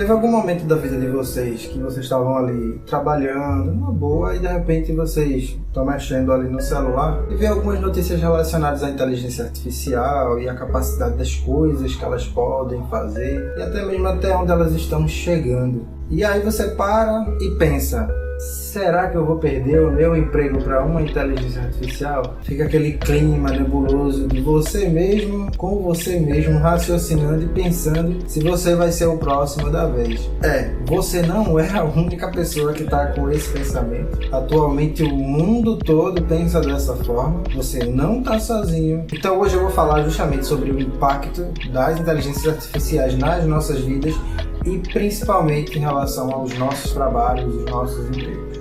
Teve algum momento da vida de vocês que vocês estavam ali trabalhando, numa boa, e de repente vocês estão mexendo ali no celular e vê algumas notícias relacionadas à inteligência artificial e à capacidade das coisas que elas podem fazer e até mesmo até onde elas estão chegando. E aí você para e pensa: será que eu vou perder o meu emprego para uma inteligência artificial? Fica aquele clima nebuloso de você mesmo, com você mesmo, raciocinando e pensando se você vai ser o próximo da vez. Você não é a única pessoa que está com esse pensamento. Atualmente o mundo todo pensa dessa forma. Você não está sozinho. Então hoje eu vou falar justamente sobre o impacto das inteligências artificiais nas nossas vidas e principalmente em relação aos nossos trabalhos e os nossos empregos.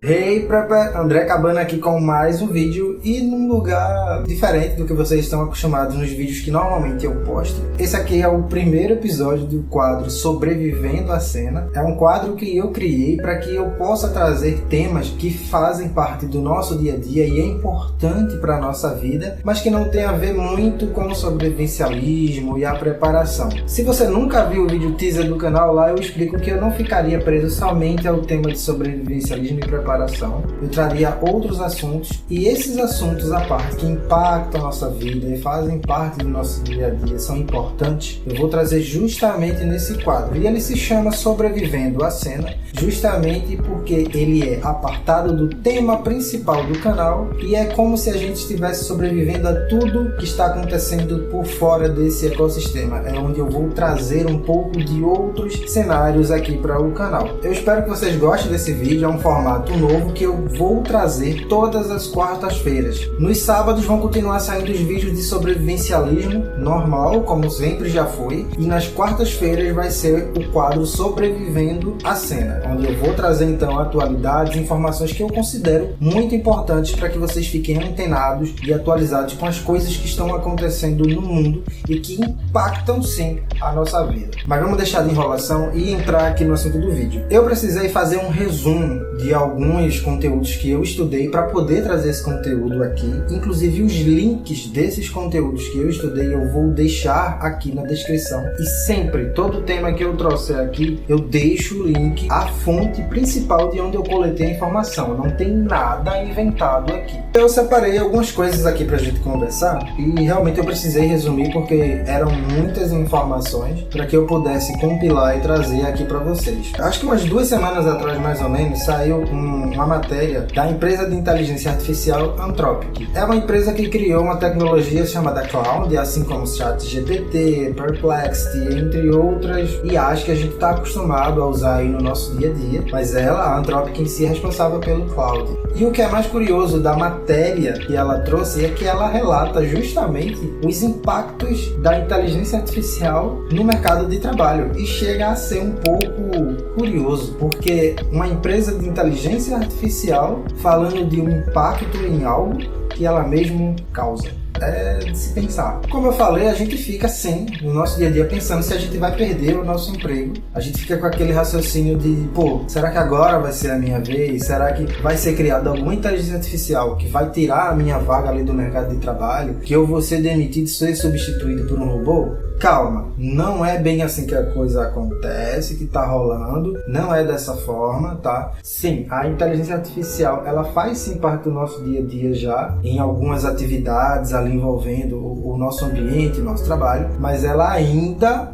Hey Prepper, André Cabana aqui com mais um vídeo e num lugar diferente do que vocês estão acostumados nos vídeos que normalmente eu posto. Esse aqui é o primeiro episódio do quadro Sobrevivendo à Cena. É um quadro que eu criei para que eu possa trazer temas que fazem parte do nosso dia a dia e é importante para a nossa vida, mas que não tem a ver muito com o sobrevivencialismo e a preparação. Se você nunca viu o vídeo teaser do canal, lá eu explico que eu não ficaria preso somente ao tema de sobrevivencialismo e preparação. Eu traria outros assuntos e esses assuntos à parte que impactam a nossa vida e fazem parte do nosso dia a dia, são importantes, eu vou trazer justamente nesse quadro. E ele se chama Sobrevivendo à Cena, justamente porque ele é apartado do tema principal do canal e é como se a gente estivesse sobrevivendo a tudo que está acontecendo por fora desse ecossistema. É onde eu vou trazer um pouco de outros cenários aqui para o canal. Eu espero que vocês gostem desse vídeo, é um formato novo que eu vou trazer todas as quartas-feiras. Nos sábados vão continuar saindo os vídeos de sobrevivencialismo normal, como sempre já foi, e nas quartas-feiras vai ser o quadro Sobrevivendo à Cena, onde eu vou trazer então atualidades, informações que eu considero muito importantes para que vocês fiquem antenados e atualizados com as coisas que estão acontecendo no mundo e que impactam sim a nossa vida. Mas vamos deixar de enrolação e entrar aqui no assunto do vídeo. Eu precisei fazer um resumo de alguns conteúdos que eu estudei para poder trazer esse conteúdo aqui. Inclusive os links desses conteúdos que eu estudei eu vou deixar aqui na descrição. E sempre, todo tema que eu trouxer aqui, eu deixo o link, a fonte principal de onde eu coletei a informação. Não tem nada inventado aqui. Eu separei algumas coisas aqui pra gente conversar e realmente eu precisei resumir porque eram muitas informações para que eu pudesse compilar e trazer aqui para vocês. Acho que umas 2 semanas atrás, mais ou menos, saiu uma matéria da empresa de inteligência artificial Anthropic. É uma empresa que criou uma tecnologia chamada Cloud, assim como ChatGPT, Perplexity, entre outras IAs que a gente está acostumado a usar aí no nosso dia a dia, mas ela, a Anthropic em si, é responsável pelo Cloud. E o que é mais curioso da matéria que ela trouxe é que ela relata justamente os impactos da inteligência artificial no mercado de trabalho e chega a ser um pouco curioso, porque uma empresa de inteligência artificial falando de um impacto em algo que ela mesma causa. É de se pensar. Como eu falei, a gente fica assim, no nosso dia a dia, pensando se a gente vai perder o nosso emprego. A gente fica com aquele raciocínio de, será que agora vai ser a minha vez? Será que vai ser criada alguma inteligência artificial que vai tirar a minha vaga ali do mercado de trabalho? Que eu vou ser demitido e ser substituído por um robô? Calma, não é bem assim que a coisa acontece, que tá rolando, não é dessa forma, tá? Sim, a inteligência artificial, ela faz sim parte do nosso dia a dia já, em algumas atividades ali envolvendo o nosso ambiente, o nosso trabalho, mas ela ainda,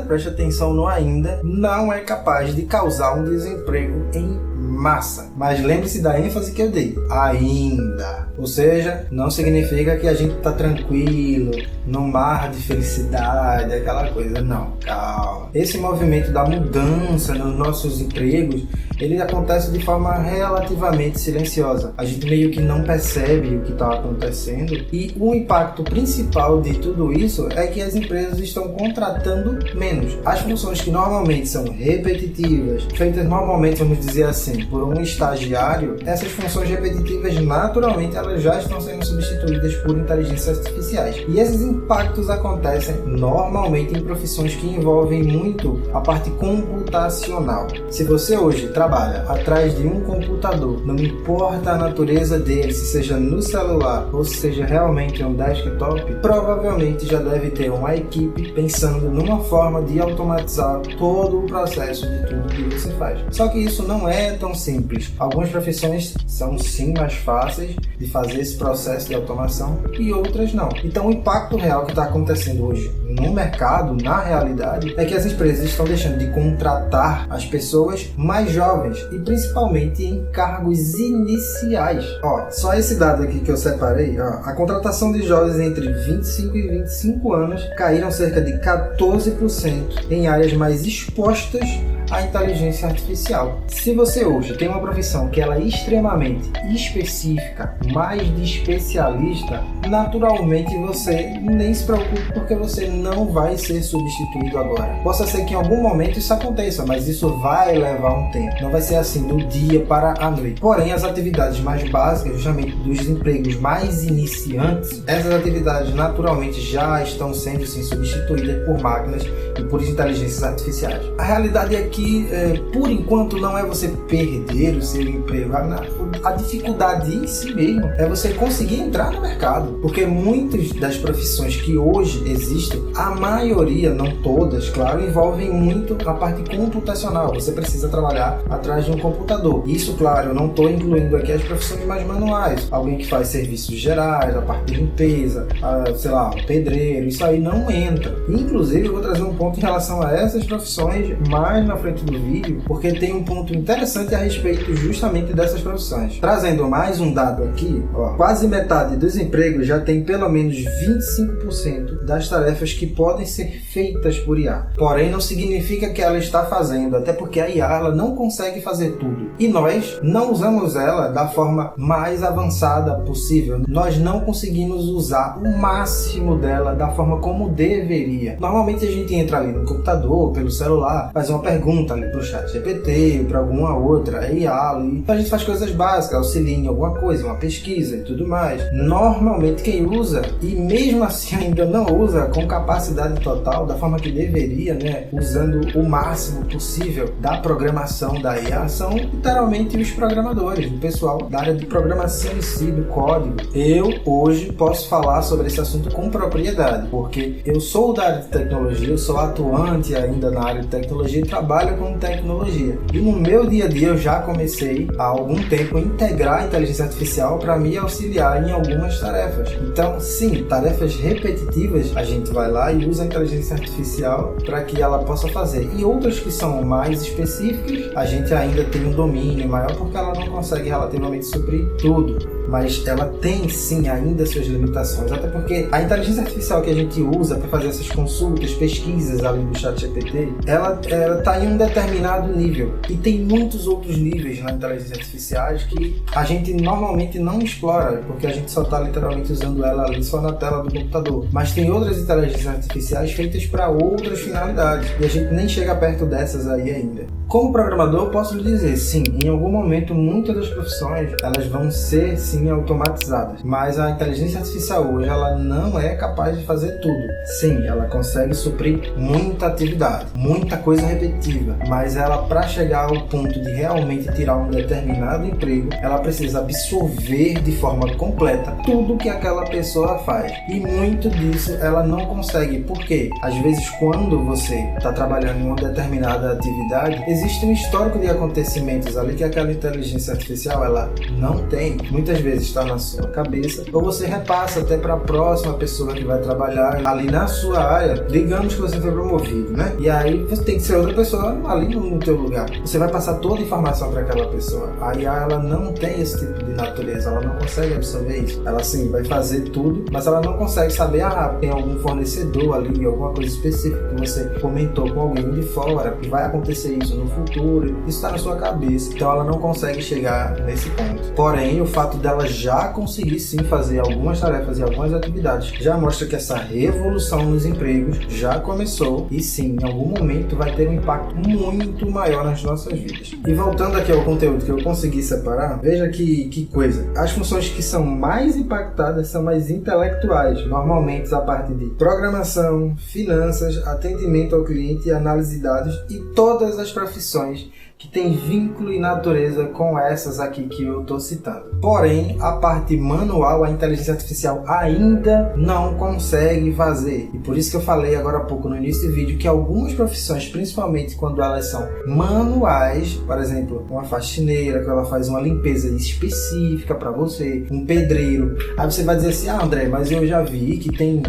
preste atenção no ainda, não é capaz de causar um desemprego em massa. Mas lembre-se da ênfase que eu dei, ainda. Ou seja, não significa que a gente tá tranquilo, num mar de felicidade, aquela coisa. Não, calma. Esse movimento da mudança nos nossos empregos, ele acontece de forma relativamente silenciosa. A gente meio que não percebe o que está acontecendo e o impacto principal de tudo isso é que as empresas estão contratando menos. As funções que normalmente são repetitivas, feitas normalmente, vamos dizer assim, por um estagiário, essas funções repetitivas naturalmente elas já estão sendo substituídas por inteligências artificiais. E esses impactos acontecem normalmente em profissões que envolvem muito a parte computacional. Se você hoje trabalha trabalha atrás de um computador, não importa a natureza dele, se seja no celular ou se seja realmente um desktop, provavelmente já deve ter uma equipe pensando numa forma de automatizar todo o processo de tudo que você faz. Só que isso não é tão simples. Algumas profissões são sim mais fáceis de fazer esse processo de automação e outras não. Então o impacto real que está acontecendo hoje no mercado, na realidade, é que as empresas estão deixando de contratar as pessoas mais jovens e principalmente em cargos iniciais. Só esse dado aqui que eu separei, a contratação de jovens entre 25 e 25 anos caíram cerca de 14% em áreas mais expostas à inteligência artificial. Se você hoje tem uma profissão que ela é extremamente específica, mais de especialista, naturalmente você nem se preocupe porque você não vai ser substituído agora. Possa ser que em algum momento isso aconteça, mas isso vai levar um tempo. Não vai ser assim do dia para a noite. Porém, as atividades mais básicas, justamente dos empregos mais iniciantes, essas atividades naturalmente já estão sendo sim, substituídas por máquinas e por inteligências artificiais. A realidade é que, por enquanto, não é você perder o seu emprego. A dificuldade em si mesmo é você conseguir entrar no mercado. Porque muitas das profissões que hoje existem, a maioria, não todas, claro, envolvem muito a parte computacional. Você precisa trabalhar atrás de um computador. Isso, claro, eu não estou incluindo aqui as profissões mais manuais. Alguém que faz serviços gerais, a parte de limpeza, o pedreiro, isso aí não entra. Inclusive, eu vou trazer um ponto em relação a essas profissões mais na frente do vídeo, porque tem um ponto interessante a respeito justamente dessas profissões. Trazendo mais um dado aqui, quase metade dos empregos já tem pelo menos 25% das tarefas que podem ser feitas por IA. Porém, não significa que ela está fazendo, até porque a IA ela não consegue fazer tudo. E nós não usamos ela da forma mais avançada possível. Nós não conseguimos usar o máximo dela da forma como deveria. Normalmente a gente entra ali no computador, pelo celular, faz uma pergunta ali pro ChatGPT, para alguma outra IA ali. Então a gente faz coisas básicas, auxilia em alguma coisa, uma pesquisa e tudo mais. Normalmente quem usa, e mesmo assim ainda não usa com capacidade total, da forma que deveria, né, usando o máximo possível da programação da IA, são literalmente os programadores, o pessoal da área de programação em si, do código. Eu hoje posso falar sobre esse assunto com propriedade, porque eu sou da área de tecnologia, eu sou atuante ainda na área de tecnologia e trabalho com tecnologia. E no meu dia a dia eu já comecei há algum tempo a integrar a inteligência artificial para me auxiliar em algumas tarefas. Então, sim, tarefas repetitivas, a gente vai lá e usa a inteligência artificial para que ela possa fazer. E outras que são mais específicas, a gente ainda tem um domínio maior porque ela não consegue relativamente suprir tudo. Mas ela tem sim ainda suas limitações, até porque a inteligência artificial que a gente usa para fazer essas consultas, pesquisas além do ChatGPT, ela está em um determinado nível. E tem muitos outros níveis na inteligência artificial que a gente normalmente não explora, porque a gente só está literalmente usando ela ali só na tela do computador. Mas tem outras inteligências artificiais feitas para outras finalidades, e a gente nem chega perto dessas aí ainda. Como programador, eu posso lhe dizer, sim, em algum momento muitas das profissões elas vão ser sim automatizadas, mas a inteligência artificial hoje ela não é capaz de fazer tudo. Sim, ela consegue suprir muita atividade, muita coisa repetitiva, mas ela, para chegar ao ponto de realmente tirar um determinado emprego, ela precisa absorver de forma completa tudo que aquela pessoa faz, e muito disso ela não consegue. Por quê? Às vezes, quando você está trabalhando em uma determinada atividade, existe um histórico de acontecimentos ali que aquela inteligência artificial ela não tem. Muitas vezes está na sua cabeça, ou você repassa até para a próxima pessoa que vai trabalhar ali na sua área. Digamos que você foi promovido, né? E aí você tem que ser outra pessoa ali no teu lugar. Você vai passar toda a informação para aquela pessoa. A IA ela não tem esse tipo de natureza, ela não consegue absorver isso. Ela sim vai fazer tudo, mas ela não consegue saber, tem algum fornecedor ali, alguma coisa específica que você comentou com alguém de fora, que vai acontecer isso no futuro. Isso está na sua cabeça, então ela não consegue chegar nesse ponto. Porém, o fato dela já conseguir sim fazer algumas tarefas e algumas atividades já mostra que essa revolução nos empregos já começou, e sim, em algum momento vai ter um impacto muito maior nas nossas vidas. E voltando aqui ao conteúdo que eu consegui separar, veja que coisa. As funções que são mais impactadas são mais intelectuais, normalmente a parte de programação, finanças, atendimento ao cliente, análise de dados, e todas as profissões que tem vínculo e natureza com essas aqui que eu estou citando. Porém, a parte manual, a inteligência artificial ainda não consegue fazer. E por isso que eu falei agora há pouco no início do vídeo que algumas profissões, principalmente quando elas são manuais, por exemplo, uma faxineira, que ela faz uma limpeza específica para você, um pedreiro. Aí você vai dizer assim, André, mas eu já vi que tem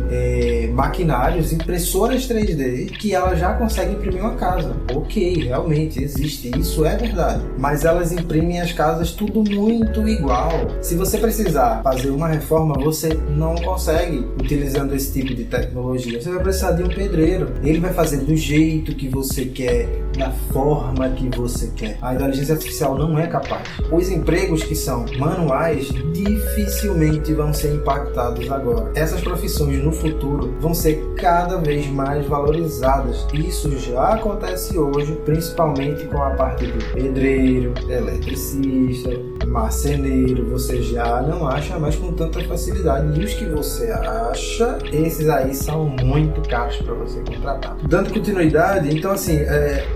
maquinários, impressoras 3D, que ela já consegue imprimir uma casa. Ok, realmente existe, isso é verdade. Mas elas imprimem as casas tudo muito igual. Se você precisar fazer uma reforma, você não consegue utilizando esse tipo de tecnologia. Você vai precisar de um pedreiro. Ele vai fazer do jeito que você quer, da forma que você quer. A inteligência artificial não é capaz. Os empregos que são manuais dificilmente vão ser impactados agora. Essas profissões no futuro vão ser cada vez mais valorizadas. Isso já acontece hoje, principalmente com a parte do pedreiro, eletricista, marceneiro. Você já não acha mais com tanta facilidade. E os que você acha, esses aí são muito caros para você contratar. Dando continuidade, então assim,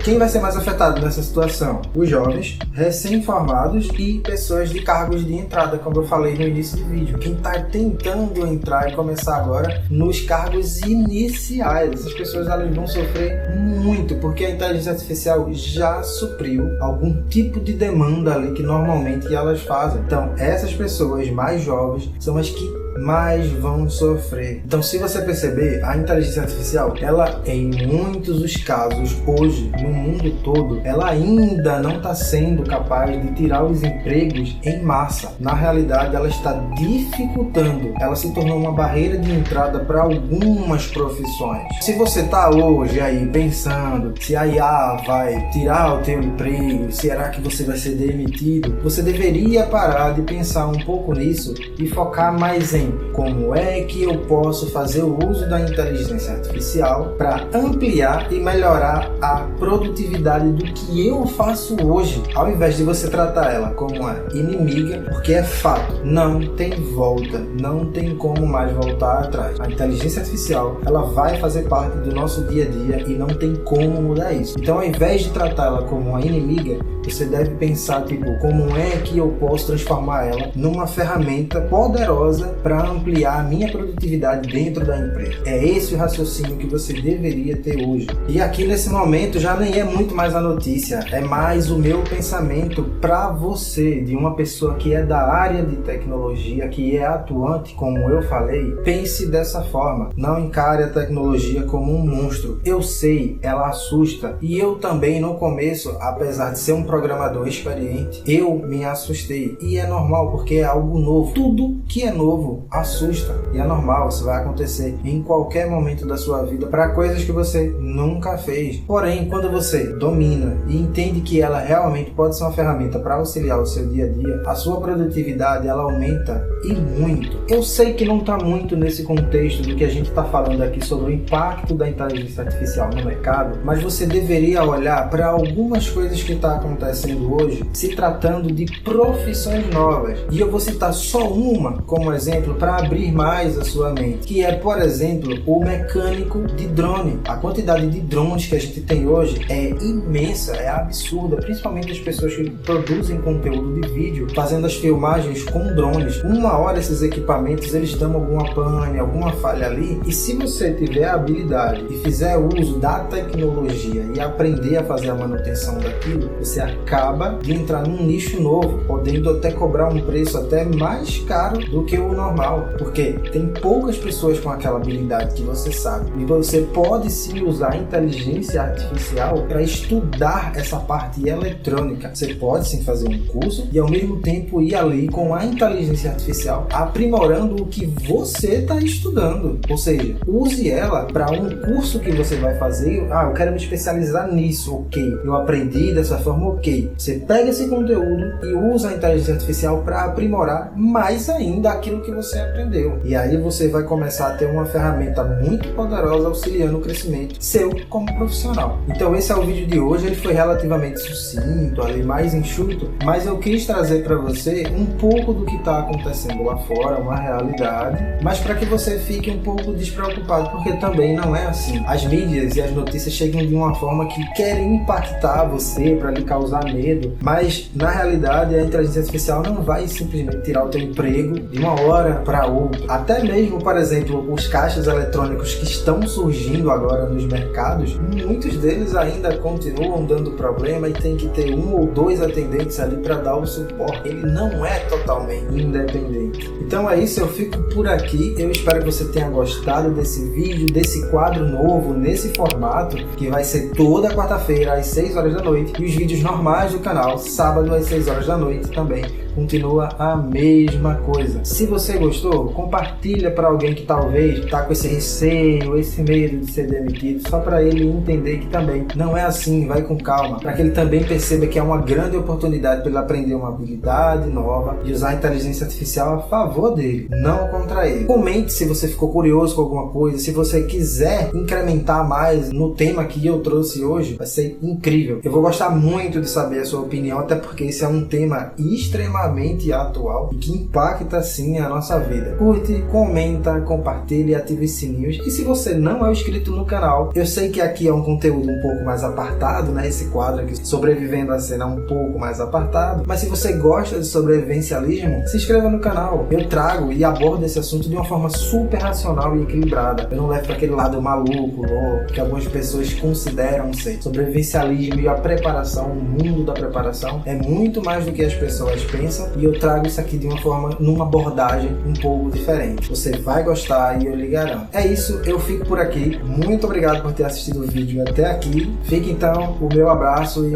quem vai ser mais afetado nessa situação? Os jovens, recém-formados e pessoas de cargos de entrada, como eu falei no início do vídeo. Quem está tentando entrar e começar agora nos cargos iniciais, essas pessoas elas vão sofrer muito, porque a inteligência artificial já supriu algum tipo de demanda ali que normalmente elas fazem. Então, essas pessoas mais jovens são as que mais vão sofrer. Então, se você perceber, a inteligência artificial, ela em muitos dos casos hoje, no mundo todo, ela ainda não está sendo capaz de tirar os empregos em massa. Na realidade, ela está dificultando. Ela se tornou uma barreira de entrada para algumas profissões. Se você está hoje aí pensando se a IA vai tirar o teu emprego, será que você vai ser demitido? Você deveria parar de pensar um pouco nisso e focar mais em como é que eu posso fazer o uso da inteligência artificial para ampliar e melhorar a produtividade do que eu faço hoje, ao invés de você tratar ela como uma inimiga, porque é fato, não tem volta, não tem como mais voltar atrás. A inteligência artificial, ela vai fazer parte do nosso dia a dia e não tem como mudar isso. Então, ao invés de tratá-la como uma inimiga, você deve pensar, como é que eu posso transformar ela numa ferramenta poderosa para ampliar a minha produtividade dentro da empresa. É esse o raciocínio que você deveria ter hoje. E aqui nesse momento já nem é muito mais a notícia, é mais o meu pensamento para você, de uma pessoa que é da área de tecnologia, que é atuante, como eu falei. Pense dessa forma, não encare a tecnologia como um monstro. Eu sei, ela assusta, e eu também no começo, apesar de ser um programador experiente, eu me assustei, e é normal porque é algo novo. Tudo que é novo assusta, e é normal, isso vai acontecer em qualquer momento da sua vida para coisas que você nunca fez. Porém, quando você domina e entende que ela realmente pode ser uma ferramenta para auxiliar o seu dia a dia, a sua produtividade ela aumenta e muito. Eu sei que não está muito nesse contexto do que a gente está falando aqui sobre o impacto da inteligência artificial no mercado, mas você deveria olhar para algumas coisas que está acontecendo hoje, se tratando de profissões novas. E eu vou citar só uma como exemplo para abrir mais a sua mente, que é, por exemplo, o mecânico de drone. A quantidade de drones que a gente tem hoje é imensa, é absurda, principalmente as pessoas que produzem conteúdo de vídeo, fazendo as filmagens com drones. Uma hora esses equipamentos eles dão alguma pane, alguma falha ali, e se você tiver a habilidade e fizer uso da tecnologia e aprender a fazer a manutenção daquilo, você acaba de entrar num nicho novo, podendo até cobrar um preço até mais caro do que o normal, porque tem poucas pessoas com aquela habilidade que você sabe, e você pode sim usar a inteligência artificial para estudar essa parte eletrônica. Você pode sim fazer um curso e ao mesmo tempo ir ali com a inteligência artificial aprimorando o que você está estudando, ou seja, use ela para um curso que você vai fazer. Eu quero me especializar nisso, ok, eu aprendi dessa forma, ok. Você pega esse conteúdo e usa a inteligência artificial para aprimorar mais ainda aquilo que você você aprendeu. E aí você vai começar a ter uma ferramenta muito poderosa auxiliando o crescimento seu como profissional. Então esse é o vídeo de hoje, ele foi relativamente sucinto, ali mais enxuto, mas eu quis trazer para você um pouco do que está acontecendo lá fora, uma realidade, mas para que você fique um pouco despreocupado, porque também não é assim. As mídias e as notícias chegam de uma forma que querem impactar você para lhe causar medo, mas na realidade a inteligência artificial não vai simplesmente tirar o teu emprego de uma hora para outra. Até mesmo, por exemplo, os caixas eletrônicos que estão surgindo agora nos mercados, muitos deles ainda continuam dando problema e tem que ter 1 ou 2 atendentes ali para dar o suporte. Ele não é totalmente independente. Então é isso, eu fico por aqui. Eu espero que você tenha gostado desse vídeo, desse quadro novo, nesse formato, que vai ser toda quarta-feira às 6 horas da noite, e os vídeos normais do canal, sábado às 6 horas da noite também. Continua a mesma coisa. Se você gostou, compartilha para alguém que talvez está com esse receio, esse medo de ser demitido, só para ele entender que também não é assim, vai com calma, para que ele também perceba que é uma grande oportunidade para ele aprender uma habilidade nova e usar a inteligência artificial a favor dele, não contra ele. Comente se você ficou curioso com alguma coisa, se você quiser incrementar mais no tema que eu trouxe hoje, vai ser incrível. Eu vou gostar muito de saber a sua opinião, até porque esse é um tema extremamente atual e que impacta sim a nossa vida. Curte, comenta, compartilha e ativa os sininhos. E se você não é inscrito no canal, eu sei que aqui é um conteúdo um pouco mais apartado, né? Esse quadro aqui, Sobrevivendo à Cena, é um pouco mais apartado, mas se você gosta de sobrevivencialismo, se inscreva no canal. Eu trago e abordo esse assunto de uma forma super racional e equilibrada. Eu não levo para aquele lado maluco, louco, que algumas pessoas consideram ser. Sobrevivencialismo e a preparação, o mundo da preparação, é muito mais do que as pessoas pensam, e eu trago isso aqui de uma forma, numa abordagem um pouco diferente. Você vai gostar e eu lhe garanto. É isso, eu fico por aqui. Muito obrigado por ter assistido o vídeo até aqui. Fique então o meu abraço e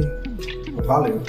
valeu!